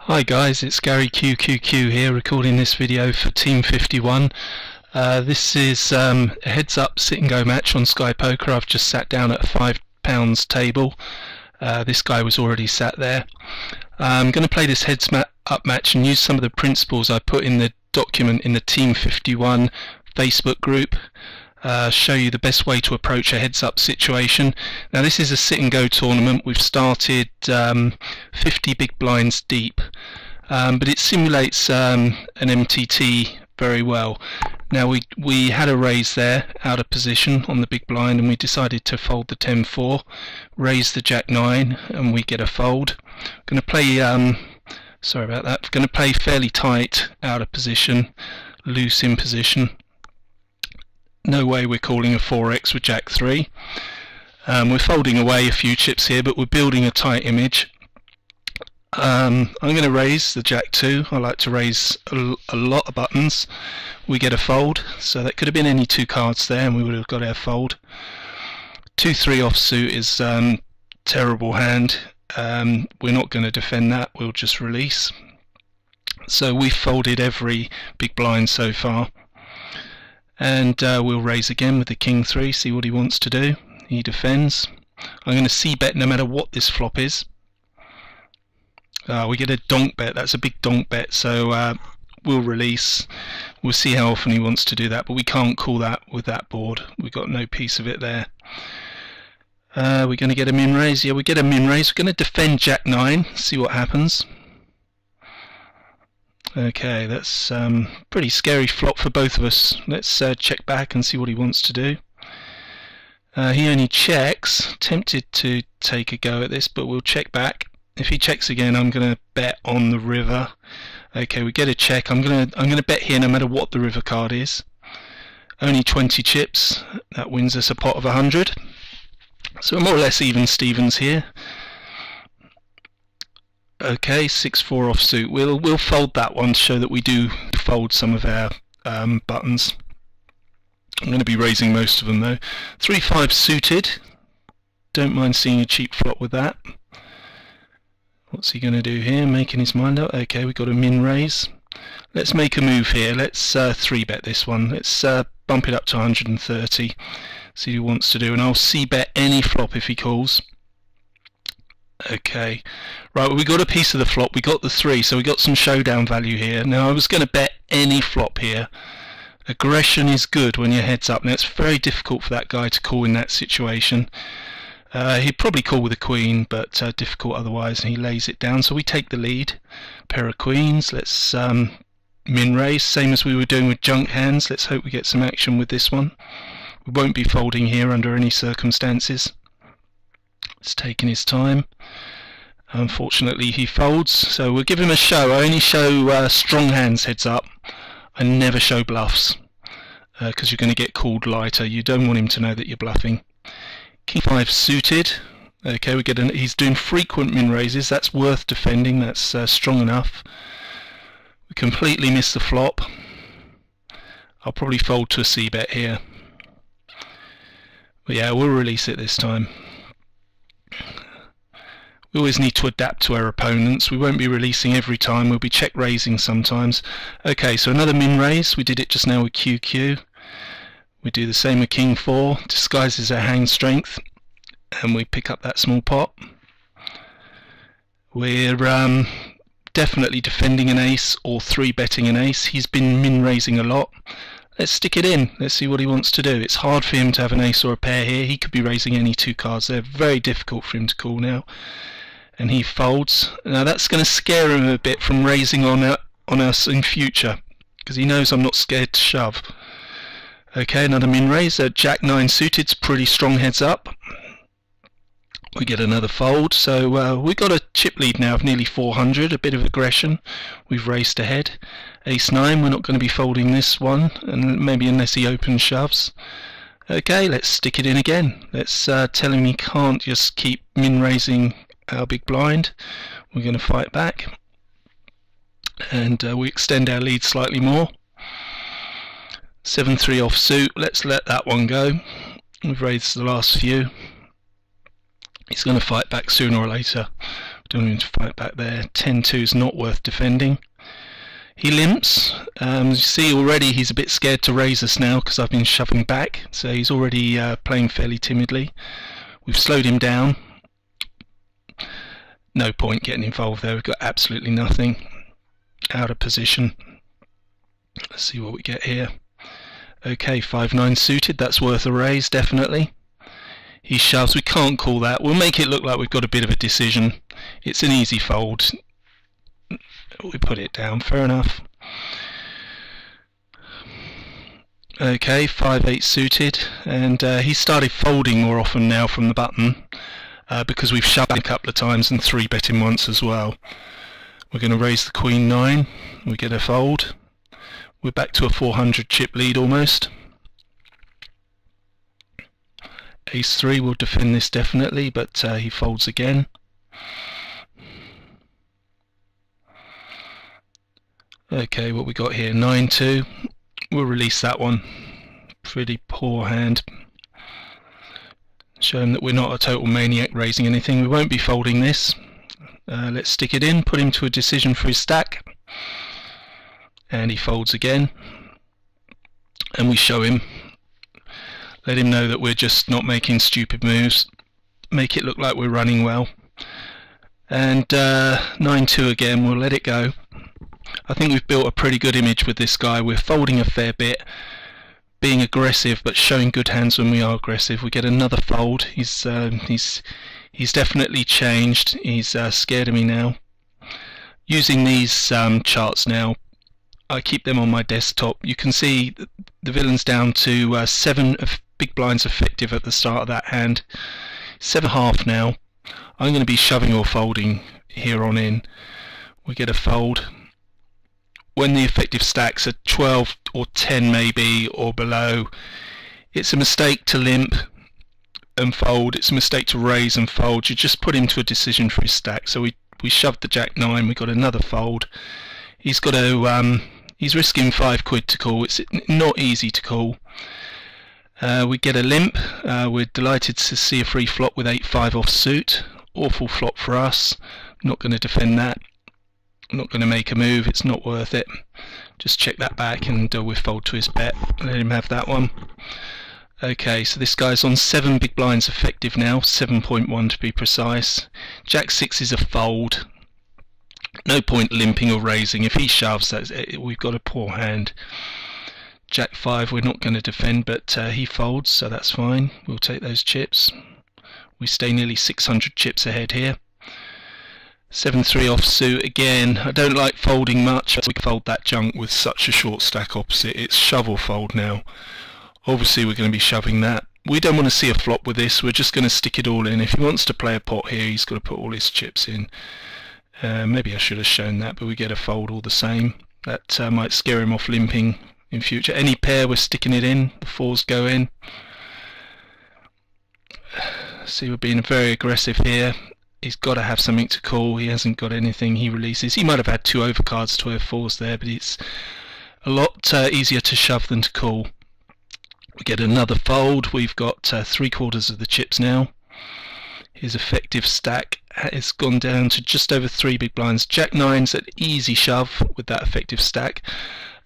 Hi guys, it's Gary QQQ here recording this video for Team 51. This is a heads up sit and go match on Sky Poker. I've just sat down at a £5 table. This guy was already sat there. I'm going to play this heads up match and use some of the principles I put in the document in the Team 51 Facebook group. Show you the best way to approach a heads up situation. Now this is a sit and go tournament. We've started 50 big blinds deep, but it simulates an MTT very well. Now we had a raise there out of position on the big blind, and we decided to fold the 10-4, raise the Jack-9, and we get a fold. I'm going to play sorry about that. I'm going to play fairly tight out of position, loose in position. No way we're calling a 4x with Jack-3. We're folding away a few chips here, but we're building a tight image. I'm going to raise the Jack-2. I like to raise a lot of buttons. We get a fold, so that could have been any two cards there and we would have got our fold. 2-3 offsuit is terrible hand. We're not going to defend that, we'll just release. So we've folded every big blind so far. And we'll raise again with the King-3, see what he wants to do. He defends. I'm going to c-bet no matter what this flop is. We get a donk bet. That's a big donk bet, so we'll release. We'll see how often he wants to do that, but we can't call that with that board. We've got no piece of it there. We're going to get a min raise. Yeah, we get a min raise. We're going to defend Jack-9, see what happens. Okay, that's pretty scary flop for both of us. Let's check back and see what he wants to do. He only checks. Tempted to take a go at this, but we'll check back. If he checks again, I'm going to bet on the river. Okay, we get a check. I'm going to bet here no matter what the river card is. Only 20 chips. That wins us a pot of 100. So we're more or less even Stevens here. Okay, 6-4 offsuit. We'll fold that one to show that we do fold some of our buttons. I'm going to be raising most of them though. 3-5 suited. Don't mind seeing a cheap flop with that. What's he going to do here? Making his mind up. Okay, we've got a min raise. Let's make a move here. Let's 3-bet this one. Let's bump it up to 130. See what he wants to do, and I'll c-bet any flop if he calls. Okay, right, well, we got a piece of the flop, we got the 3, so we got some showdown value here. Now I was going to bet any flop here. Aggression is good when you're heads up. Now it's very difficult for that guy to call in that situation. He'd probably call with a queen, but difficult otherwise, and he lays it down, so we take the lead. Pair of queens, let's min raise, same as we were doing with junk hands. Let's hope we get some action with this one. We won't be folding here under any circumstances. It's taking his time. Unfortunately he folds, so we'll give him a show. I only show strong hands heads up. I never show bluffs because you're going to get called lighter. You don't want him to know that you're bluffing. King-5 suited. Okay, we get he's doing frequent min raises. That's worth defending. That's strong enough. We completely miss the flop. I'll probably fold to a c-bet here. But yeah, we'll release it this time. We always need to adapt to our opponents. We won't be releasing every time. We'll be check raising sometimes. Okay, so another min raise. We did it just now with QQ. We do the same with King-4. Disguises our hand strength, and we pick up that small pot. We're definitely defending an ace or 3-betting an ace. He's been min raising a lot. Let's stick it in. Let's see what he wants to do. It's hard for him to have an ace or a pair here. He could be raising any two cards. They're very difficult for him to call now. And he folds. Now that's going to scare him a bit from raising on us in future, because he knows I'm not scared to shove. Okay, another min raise. Jack-9 suited's pretty strong heads up. We get another fold, so we've got a chip lead now of nearly 400, a bit of aggression. We've raced ahead. Ace-9, we're not going to be folding this one, and maybe unless he open shoves. Okay, let's stick it in again. Let's tell him he can't just keep min raising our big blind. We're going to fight back, and we extend our lead slightly more. 7-3 offsuit, let's let that one go. We've raised the last few. He's going to fight back sooner or later. don't need to fight back there. 10-2 is not worth defending. He limps. You see already he's a bit scared to raise us now because I've been shoving back, so he's already playing fairly timidly. We've slowed him down. No point getting involved there, we've got absolutely nothing. Out of position. Let's see what we get here. Okay, 5-9 suited, that's worth a raise, definitely. He shoves, we can't call that. We'll make it look like we've got a bit of a decision. It's an easy fold. We put it down, fair enough. Okay, 5-8 suited, and he started folding more often now from the button because we've shoved a couple of times and 3-bet him once as well. We're going to raise the Queen 9, we get a fold. We're back to a 400 chip lead almost. Ace 3 will defend this definitely, but he folds again. Okay, what we got here, 9-2. We'll release that one. Pretty poor hand. Show him that we're not a total maniac raising anything. We won't be folding this. Let's stick it in, put him to a decision for his stack. And he folds again. And we show him. Let him know that we're just not making stupid moves. Make it look like we're running well. And 9-2 again, we'll let it go. I think we've built a pretty good image with this guy. We're folding a fair bit, being aggressive, but showing good hands when we are aggressive. We get another fold. He's definitely changed. He's scared of me now. Using these charts now, I keep them on my desktop. You can see the villain's down to 7 of big blinds effective at the start of that hand. 7.5 now. I'm going to be shoving or folding here on in. We get a fold. When the effective stacks are 12 or 10 maybe or below, it's a mistake to limp and fold. It's a mistake to raise and fold. You just put him to a decision for his stack. So we shoved the Jack 9. We got another fold. He's got to he's risking 5 quid to call. It's not easy to call. We get a limp. We're delighted to see a free flop with 8-5 off suit. Awful flop for us. Not going to defend that. Not going to make a move, it's not worth it. Just check that back and we'll fold to his bet. Let him have that one. Okay, so this guy's on 7 big blinds effective now, 7.1 to be precise. Jack 6 is a fold. No point limping or raising. If he shoves, we've got a poor hand. Jack 5 we're not going to defend, but he folds, so that's fine. We'll take those chips. We stay nearly 600 chips ahead here. 7-3 off suit again. I don't like folding much. We fold that junk with such a short stack opposite. It's shove or fold now. Obviously we're going to be shoving that. We don't want to see a flop with this. We're just going to stick it all in. If he wants to play a pot here, he's got to put all his chips in. Maybe I should have shown that, but we get a fold all the same. That might scare him off limping in future. Any pair we're sticking it in. The 4s go in. See, we're being very aggressive here. He's got to have something to call. He hasn't got anything. He releases. He might have had 2 overcards, 12 4s there, but it's a lot easier to shove than to call. We get another fold. We've got 3/4 of the chips now. His effective stack has gone down to just over 3 big blinds. Jack 9's an easy shove with that effective stack.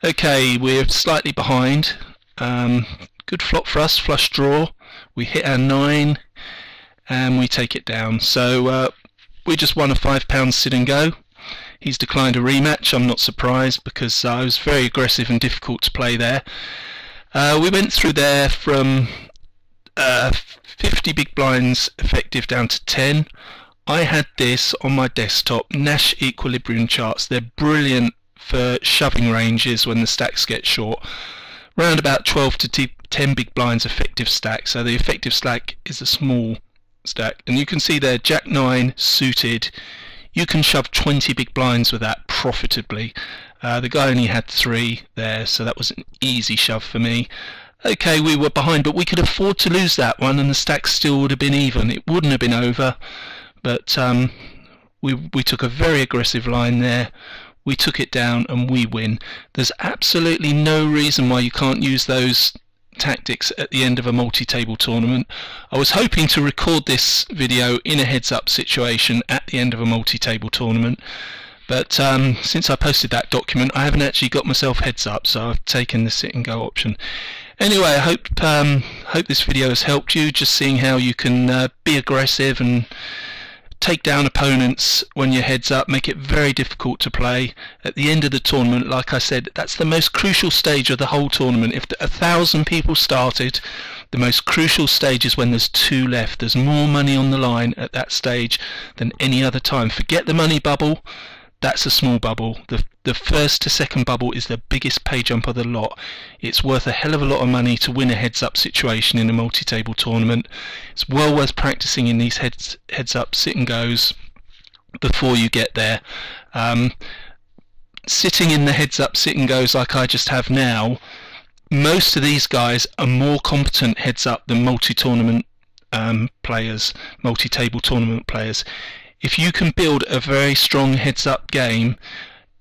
Okay, we're slightly behind. Good flop for us. Flush draw. We hit our 9. And we take it down. So we just won a £5 sit and go. He's declined a rematch. I'm not surprised because I was very aggressive and difficult to play there. We went through there from 50 big blinds effective down to 10. I had this on my desktop, Nash equilibrium charts. They're brilliant for shoving ranges when the stacks get short. Around about 12 to 10 big blinds effective stack. So the effective stack is a small stack, and you can see there Jack 9 suited. You can shove 20 big blinds with that profitably. The guy only had 3 there, so that was an easy shove for me. Okay, we were behind, but we could afford to lose that one and the stack still would have been even. It wouldn't have been over, but we took a very aggressive line there. We took it down and we win. There's absolutely no reason why you can't use those tactics at the end of a multi-table tournament. I was hoping to record this video in a heads-up situation at the end of a multi-table tournament, but since I posted that document I haven't actually got myself heads up, so I've taken the sit and go option. Anyway, I hope this video has helped you, just seeing how you can be aggressive and take down opponents when you're heads up, make it very difficult to play. At the end of the tournament, like I said, that's the most crucial stage of the whole tournament. If 1,000 people started, the most crucial stage is when there's 2 left. There's more money on the line at that stage than any other time. Forget the money bubble. That's a small bubble. The first to second bubble is the biggest pay jump of the lot. It's worth a hell of a lot of money to win a heads up situation in a multi-table tournament. It's well worth practicing in these heads up sit and goes before you get there. Sitting in the heads up sit and goes like I just have now, most of these guys are more competent heads up than multi-tournament players, multi-table tournament players. If you can build a very strong heads up game,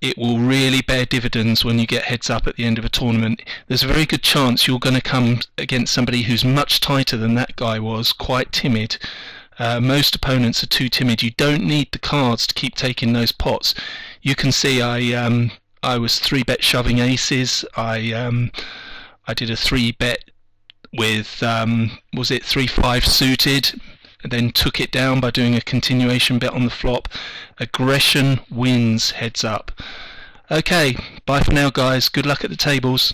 it will really bear dividends when you get heads up at the end of a tournament. There's a very good chance you're going to come against somebody who's much tighter than that guy was, quite timid. Most opponents are too timid. You don't need the cards to keep taking those pots. You can see I was 3-bet shoving aces. I did a 3-bet with was it 3-5 suited, and then took it down by doing a continuation bet on the flop. Aggression wins heads up. Okay, bye for now guys, good luck at the tables.